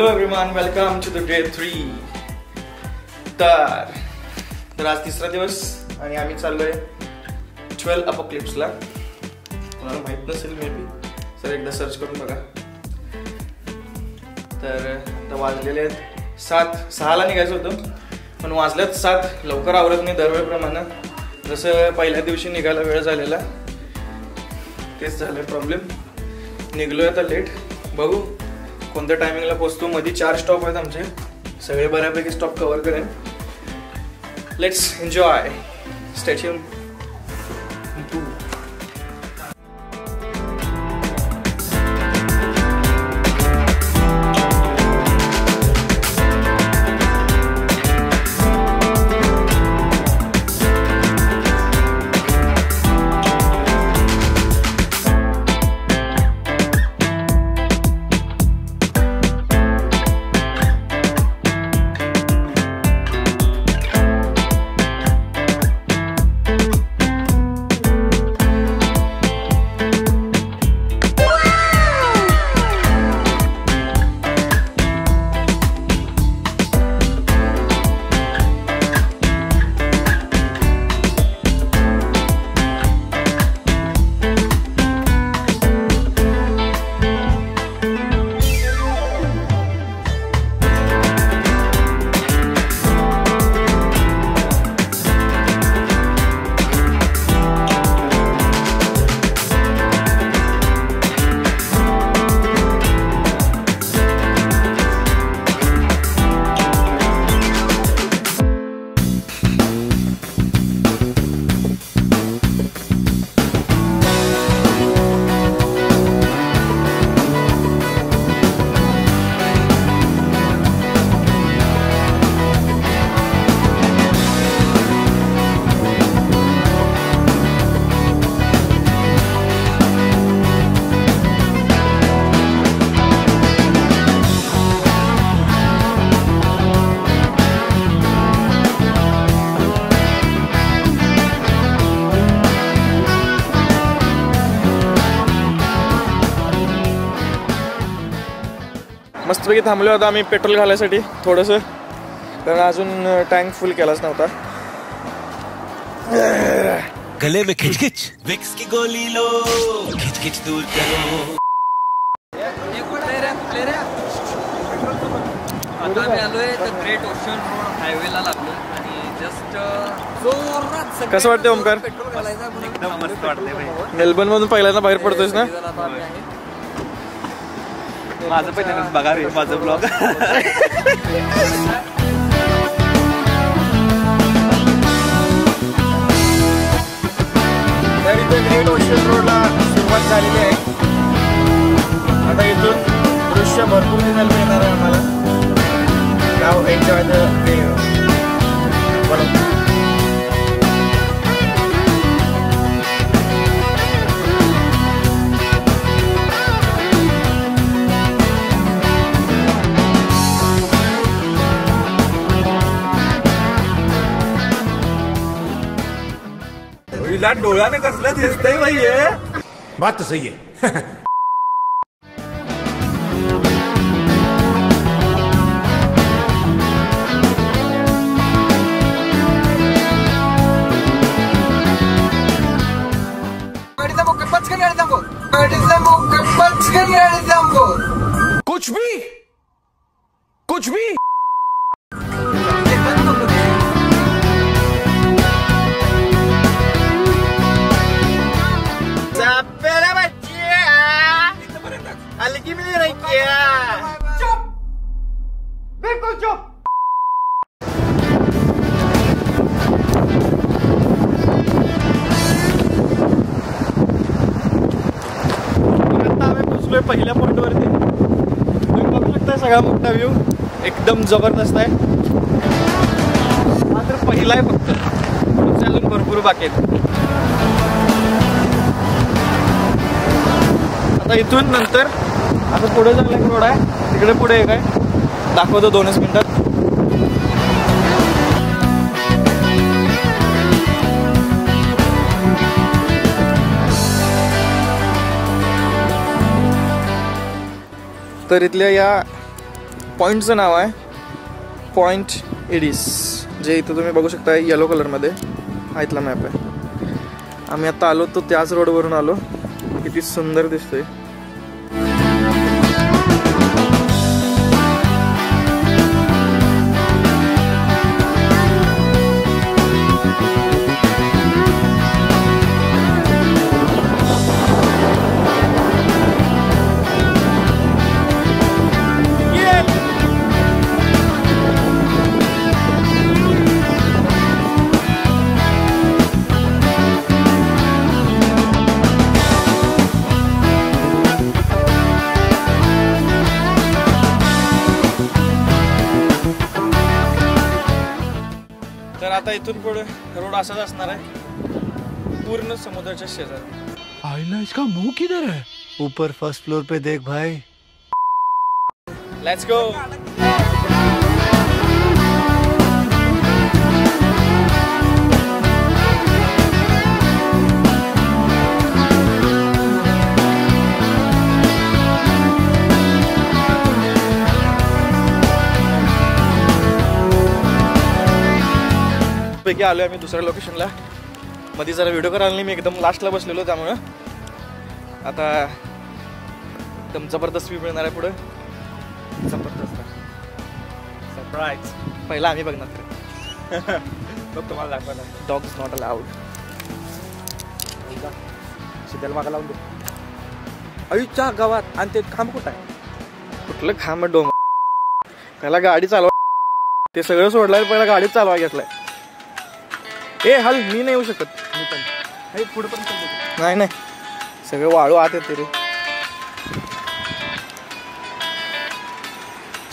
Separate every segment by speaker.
Speaker 1: Hello everyone, welcome to the day 3. तर आज तिसरा दिवस आणि आम्ही चाललोय 12 अपोक्लिप्सला. तुम्हाला माहित नसेल मे बी, सर एकदा सर्च करून बघा. तर आता वाजलेले आहेत 7. 6ला निघायचं होतं पण वाजल्यात 7. लवकर आवरत नाही दरवेळेप्रमाणे. जसं पहिल्या दिवशी निघायला वेळ झालेला तेच झालं प्रॉब्लेम. निघलोय आता लेट. बघू कोणत्या टायमिंगला पोहोचतो. मध्ये 4 स्टॉप आहेत आमचे. सगळे बऱ्यापैकी स्टॉप कव्हर करेन. Let's enjoy. Stay tune. मस्तपैकी थांबलो होता आम्ही पेट्रोल घालायसाठी थोडंसं, कारण अजून टँक फुल केलाच नव्हता.
Speaker 2: गले में खिचखिच विक्स की गोली लो, खिचखिच दूर करो.
Speaker 3: आता आम्ही आलोय तर ग्रेट ओशन रोड हायवेला लागलो आणि जस्ट जोरात.
Speaker 1: कसं वाटतंय ओमकार?
Speaker 3: पेट्रोल घालायचं
Speaker 2: एकदम मस्त वाटतंय भाई.
Speaker 1: मेलबर्न मधून पहिल्यांदा बाहेर पडतोयस ना?
Speaker 2: माझं पहिल्यांदाच बघा रे माझं ब्लॉग.
Speaker 1: तर इथे ग्रेट ओशन रोडला सुरुवात झालेली आहे. आता इथून दृश्य भरपूर दिसायला मिळणार आहे आम्हाला. गाव एन्जॉय द डे.
Speaker 2: डोळ्याने कसलं दिसतंय भाई.
Speaker 4: बात तो सही है. कुछ भी
Speaker 1: हल्की मिली रही क्या? चुप, बिल्कुल चुप. आता आम्ही पोचलोय पहिल्या पॉइंटवरती. तुम्ही बघू शकता सगळा मोठा व्ह्यू एकदम जबरदस्त आहे. हा तर पहिला आहे फक्त, अजून भरपूर बाकी आहेत. आता इथून नंतर आता पुढे चांगला एक रोड आहे, तिकडे पुढे एक आहे, दाखवतो 2च मिनिटात. तर इथल्या या पॉईंटचं नाव आहे पॉईंट एडिस, जे इथं तुम्ही बघू शकता येलो कलरमध्ये हा इथला मॅप आहे. आम्ही आता आलो तो त्याच रोडवरून आलो. किती सुंदर दिसतोय. तर आता इथून पुढे रोड असाच असणार आहे, पूर्ण समुद्राच्या शेजारी.
Speaker 4: आईला इसका मुंह किधर है?
Speaker 5: ऊपर फर्स्ट फ्लोर पे देख भाई.
Speaker 1: Let's go. पैकी आलोय आम्ही दुसऱ्या लोकेशनला. मध्ये जरा व्हिडिओ करायला नाही, मी एकदम लास्टला बसलेलो, त्यामुळं आता एकदम जबरदस्त व्ह्यू मिळणार आहे पुढे. जबरदस्त सरप्राईज पहिला आम्ही बघणार.
Speaker 5: बघ तुम्हाला दाखवला.
Speaker 1: Dogs not allowed.
Speaker 5: शीतल मागा लावून दे. आयुच्या गावात आणि ते खांब कुठं आहे?
Speaker 1: कुठलं खांब डोंगर. पहिला गाडी चालवा, ते सगळं सोडलंय, पहिला गाडीच चालवा घेतलाय. ए हल मी नाही येऊ शकत.
Speaker 5: मी पण पुढे पण
Speaker 1: नाही नाही, सगळं वाळू आत येते रे.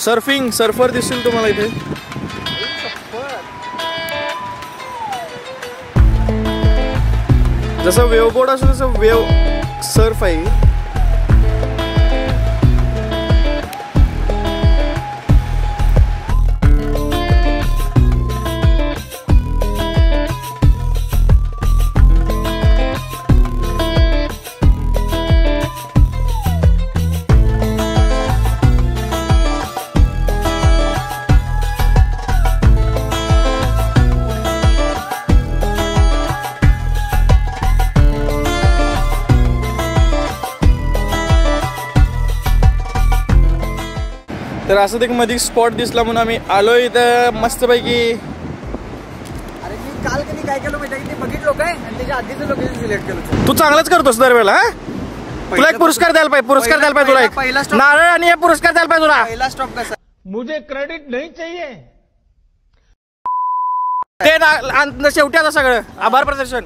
Speaker 1: सर्फिंग सर्फर दिसतील तुम्हाला इथे. जसं वेव बोर्ड असतो तसं वेव सर्फ आहे. तर असं एक मध्ये स्पॉट दिसला म्हणून आम्ही आलो इथं मस्तपैकी.
Speaker 5: अरे मी काल कधी काय केलं माहिती आहे, बघितलो काय आणि त्याच्या आधीचं लोकेशन सिलेक्ट केलं.
Speaker 1: तू चांगलंच करतोस दरवेळेला. हा तुला एक पुरस्कार द्यायला पाहिजे, पुरस्कार द्यायला पाहिजे तुला एक
Speaker 5: पहिला stop.
Speaker 1: नारळ आणि हे पुरस्कार द्यायला पाहिजे तुला.
Speaker 5: पहिला स्टॉप कसा?
Speaker 4: मुझे क्रेडिट नहीं चाहिए.
Speaker 1: ते शेवटी आता सगळं आभार प्रदर्शन.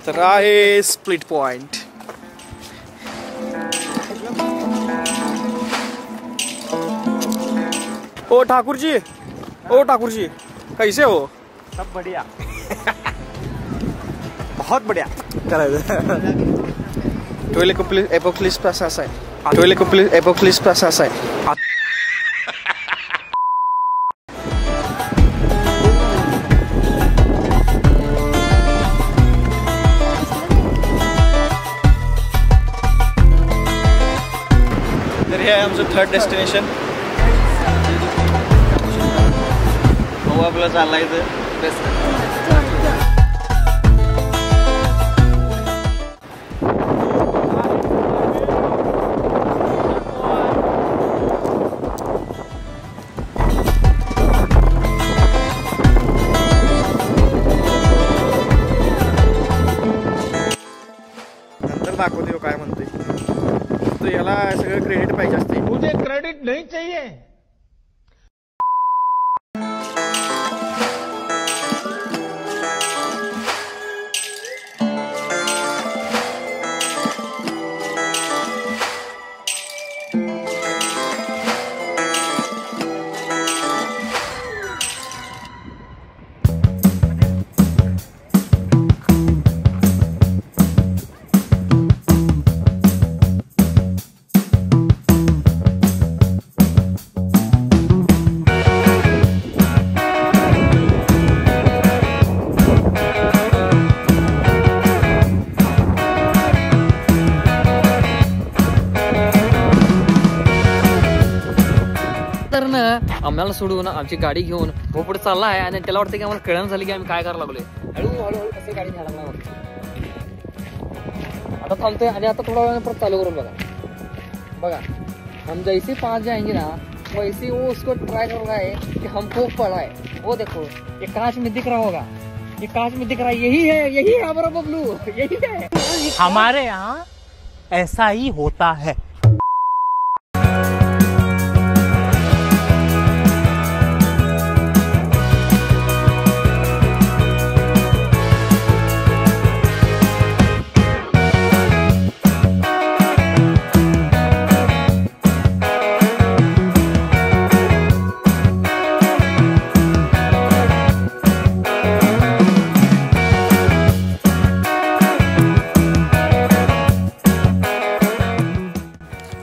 Speaker 1: तर आहे स्प्लिट पॉइंट. ओ ठाकुर जी, ओ ठाकुर जी, कैसे हो?
Speaker 5: सब बढ़िया. बहुत बढ़िया.
Speaker 1: टोइलेट एपोक्लिस पास असा आहे. टोइलेट एपोक्लिस पास असा आहे. तर हे आहे आमचं थर्ड डेस्टिनेशन. भाऊ आपला चाललाय नंतर दाखवते काय म्हणतोय. तर याला सगळं क्रेडिट पाहिजे असते.
Speaker 4: मुझे क्रेडिट नहीं चाहिए.
Speaker 3: आम्हाला सोडून आमची गाडी घेऊन तो पुढे चालला आहे आणि त्याला वाटतं की आम्हाला कळण झाली की आम्ही काय करायला लागलोय. हळूहळू कसं गाडी घ्यायला लागणार. आता थांबतोय आणि आता थोडा वेळाने परत चालू करून बघा. हम जैसे पास जाएंगे ना वैसे वो उसको ट्राई कर रहा है कि हमको पड़ा है. वो देखो ये कांच में दिख रहा होगा, ये कांच में दिख रहा है. यही है हमारा बबलू, यही है.
Speaker 4: हमारे यहाँ ऐसा ही होता है.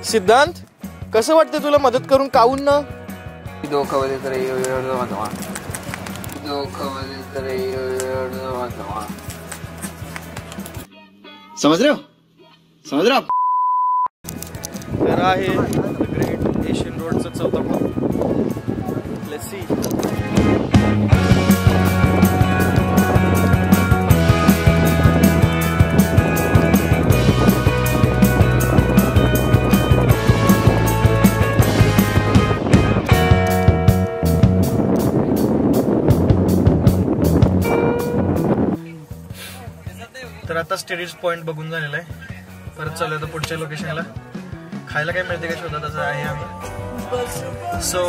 Speaker 1: सिद्धांत, कसं वाटतं तुला मदत करून काऊन ना?
Speaker 5: समझ रहे हो?
Speaker 1: तर आहे ग्रेट एशियन रोडचा चौथा ब्लॉक. Let's see. तर आता स्टेडीज पॉइंट बघून झालेला आहे. परत चालू आता पुढच्या लोकेशनला. खायला काय मिळते का शोधत असं आहे आम्ही. So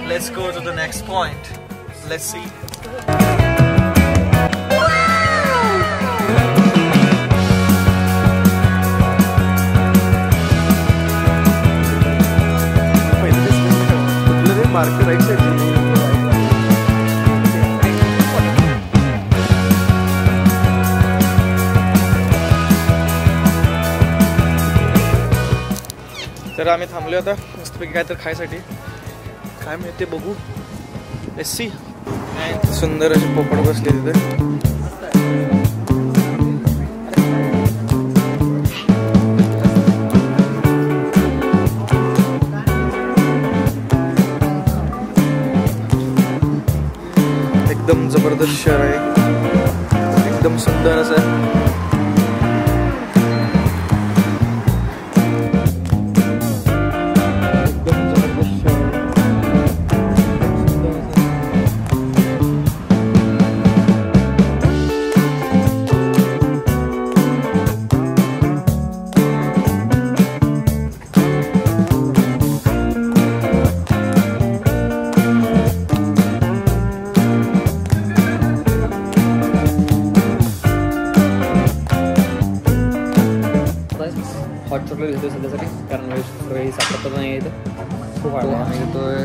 Speaker 1: let's go to the next point. Let's see. Market right side. तर आम्ही थांबलो आता मस्तपैकी काय तर खायसाठी. काय मिळते बघू. Let's see. सुंदर अशी पोपट बसली तिथे. एकदम जबरदस्त शहर आहे. एकदम सुंदर असं.
Speaker 3: हॉट चॉकलेट घेतोय सध्यासाठी कारण वेळ सापडत नाही इथं. खूप आवडतं. आम्ही घेतोय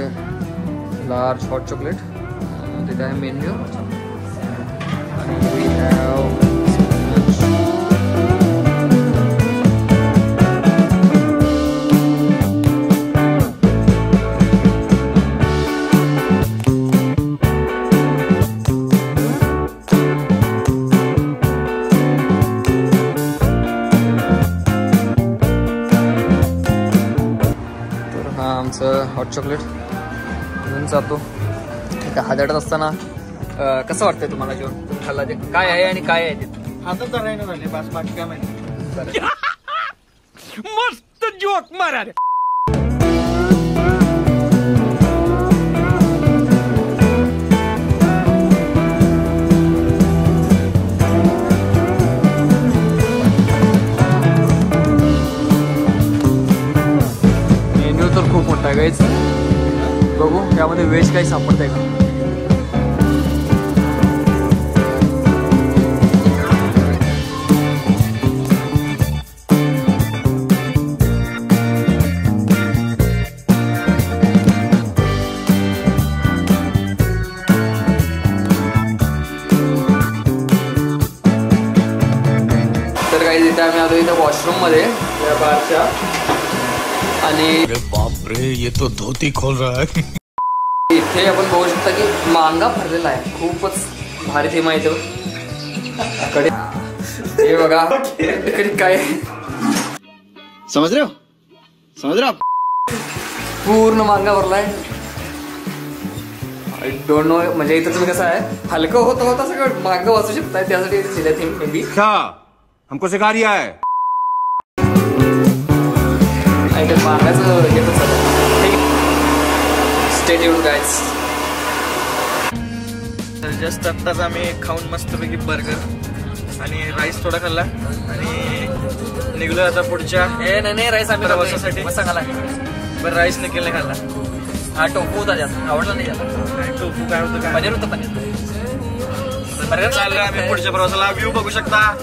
Speaker 3: लार्ज हॉट चॉकलेट. तिथे आहे मेन्यू आणि वी हॅव हॉट चॉकलेट घेऊन जातो. हादडत असताना कसं वाटतंय तुम्हाला जेवण? तुम्ही खाल्ला ते काय आहे आणि काय आहे ते?
Speaker 1: आता तर नाही ना झाले. बस बाकी काय माहिती.
Speaker 4: मस्त जोक मारा.
Speaker 3: मेन्यू तर खूप मोठा आहे गाईज. बघू यामध्ये व्हेज काही सापडतंय का. तर गाईज इथे आम्ही आलो इथं वॉशरूम मध्ये या बारच्या. आणि
Speaker 2: बाप रे, ये तो धोती खोल रहा है.
Speaker 3: इथे आपण बघू शकता की मांगा भरलेला आहे. खूपच भारी थीम आहे इथं. हे बघा काय
Speaker 5: समझ रहे हो?
Speaker 3: पूर्ण मांगा भरलाय. आय डोंट नो, म्हणजे इथं तुम्ही कसं आहे हलकं होता सगळं मांगा वाचू शकताय, त्यासाठी दिल्या थीम मे बी.
Speaker 2: क्या हमको सिखा रिया है?
Speaker 3: मांगाचं हे पण चालू. Stay tuned guys.
Speaker 1: तर जस्ट आत्ताच आम्ही खाऊन मस्तपैकी बर्गर आणि राईस थोडा खाल्ला आणि निघलो आता पुढच्या
Speaker 3: नाही राईस आम्ही
Speaker 1: प्रवासासाठी.
Speaker 3: मस्त खाला.
Speaker 1: बरं राईस निघेल नाही खाल्ला.
Speaker 3: हा टोफू होता जास्त आवडला नाही जास्त.
Speaker 1: काय टोफू काय होतं काय
Speaker 3: पनीर होतं पनीर.
Speaker 1: बर्गर चाललं आम्ही पुढच्या प्रवासाला. व्ह्यू बघू शकता.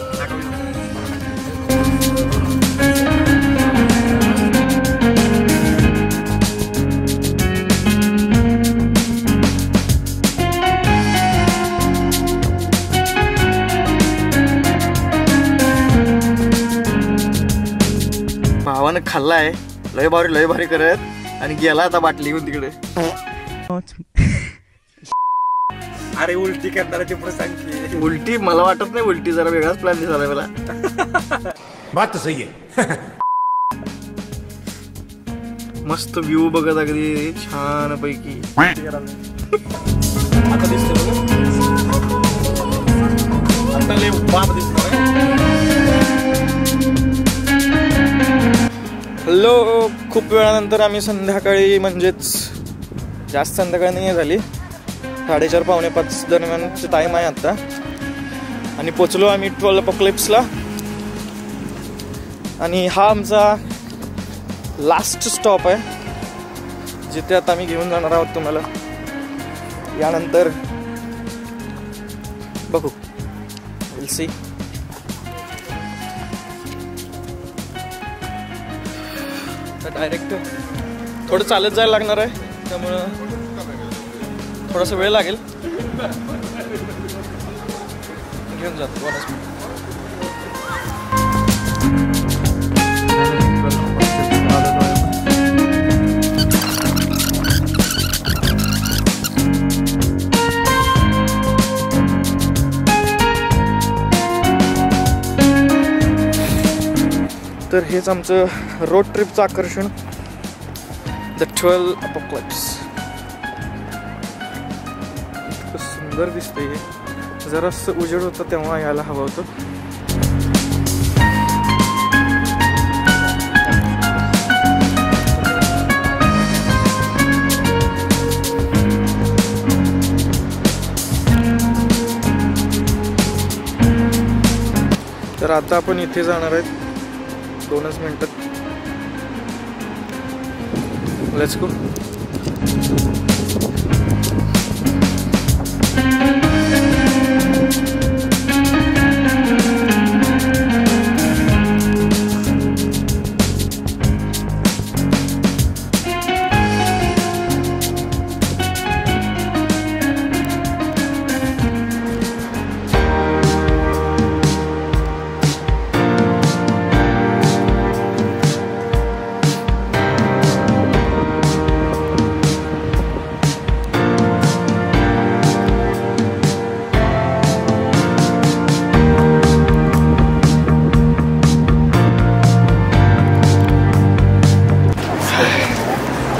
Speaker 1: भावानं खाल्लाय लय भारी करत आणि गेला आता बाटली घेऊन तिकडे.
Speaker 5: अरे उलटी करणाऱ्याची प्रसंग की
Speaker 1: उलटी मला वाटत नाही. उलटी जरा वेगळाच प्लॅन दिसायला मला.
Speaker 2: बात तो सही है.
Speaker 1: मस्त व्ह्यू बघत अगदी छान पैकी.
Speaker 5: आता दिसतो आता लय बाप दिसतो.
Speaker 1: हॅलो, खूप वेळानंतर आम्ही संध्याकाळी, म्हणजेच जास्त संध्याकाळी नाही झाली, 4:30 पावणे 5 दरम्यानचे टाईम आहे आत्ता. आणि पोचलो आम्ही 12 अपोकलिप्सला. आणि हा आमचा लास्ट स्टॉप आहे जिथे आता आम्ही घेऊन जाणार आहोत तुम्हाला. यानंतर बघू, विल सी. डायरेक्ट थोडं चालत जायला लागणार आहे, त्यामुळं थोडासा वेळ लागेल. घेऊन जातो. तर हेच आमचं रोड ट्रिपचं आकर्षण, द 12 अपोकलिप्स. इतकं सुंदर दिसतंय. जरासं उजेड होतं तेव्हा यायला हवं होतं. तर आता आपण इथे जाणार आहेत 2च मिनिटात. Let's go.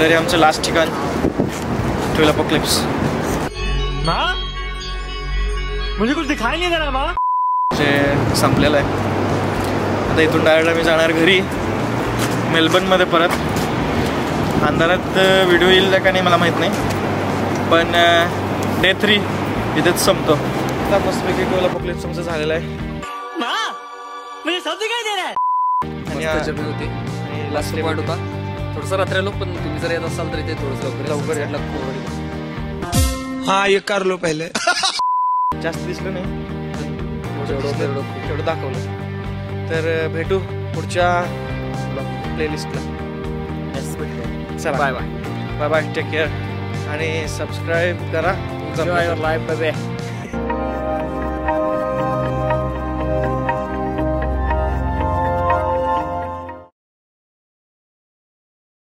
Speaker 1: तर हे आमचं लास्ट ठिकाण 12 अपोकलिप्स.
Speaker 4: माँ मुझे कुछ दिखाई नहीं दे रहा माँ.
Speaker 1: जे संपलेलं आहे. आता इथून डायरेक्ट आम्ही जाणार घरी मेलबर्नमध्ये परत. अंधारात व्हिडिओ येईल का नाही मला माहीत नाही, पण डे 3 इथेच संपतो. आता मस्तपैकी 12 अपोकलिप्स आमचं झालेलं आहे.
Speaker 4: माँ मुझे सब दिखाई दे रहा है.
Speaker 3: आणि लास्ट पार्ट होता. थोडंसं रात्री आलो, पण तुम्ही जर येत असाल तर इथे थोडंसं लवकर यायला.
Speaker 2: हाँ ये कर लो पहले.
Speaker 1: जास्त दिसलं नाही, तेवढं दाखवलं. तर भेटू पुढच्या प्लेलिस्टला. चला बाय बाय. टेक केअर आणि सबस्क्राईब करा.
Speaker 3: लाईफ